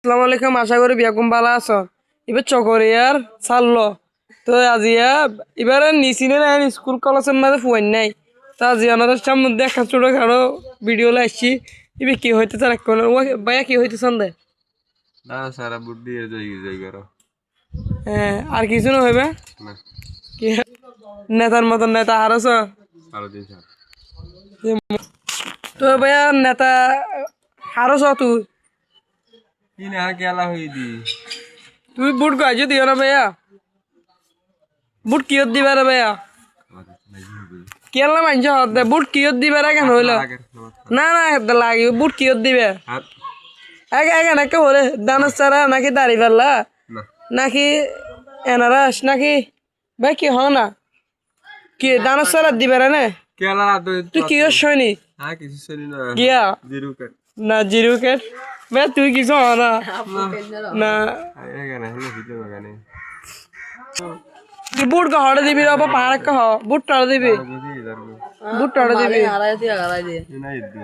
আসসালামু আলাইকুম, আশা করি বিয়াকুম ভালো আছো। এবার চকরিয়ার ছাড়লো তো আজিয়া এবার নিচিনে নাই স্কুল কলেজের মাঝে ফুয়াই নাই তা আজি আমাদের সামনে দেখা ছোটো খাটো ভিডিও আসছি। এবার কি হইতে চান ভাইয়া কি হইতে চান দে না সারা বুদ্ধি যাই করো হ্যাঁ আর কিছু না হইবে না কি নেতার মতন নেতা হারস আরো দিন স্যার তো ভাইয়া নেতা হারস তুই কি না কেলা হই দি তুই বুট গাইছে দিও না ভাইয়া বুট কিয়ত দিবা রে ভাইয়া কেলা মানছ দে বুট কিয়ত দিবা রে কেন হইল না না লাগে বুট কিয়ত দিবে এখানে কে হলে দানাস চারা নাকি দাড়ি পাল্লা নাকি এনারাস নাকি ভাই কি হ না কি দানাস চারা দিবে রে না কেলা তুই কি সৈনিক হ্যাঁ কিছু শুনি না গিয়া জিরো কাট না জিরো কেট ভাই তুই কিছু হ না না এখানে হলো ভিডিও এখানে তুই বুট হড়ে দিবি রে বাবা পাহাড় কহ বুট টড়ে দিবি বুঝি যাবো বুট টড়ে দিবি না ইদ্দি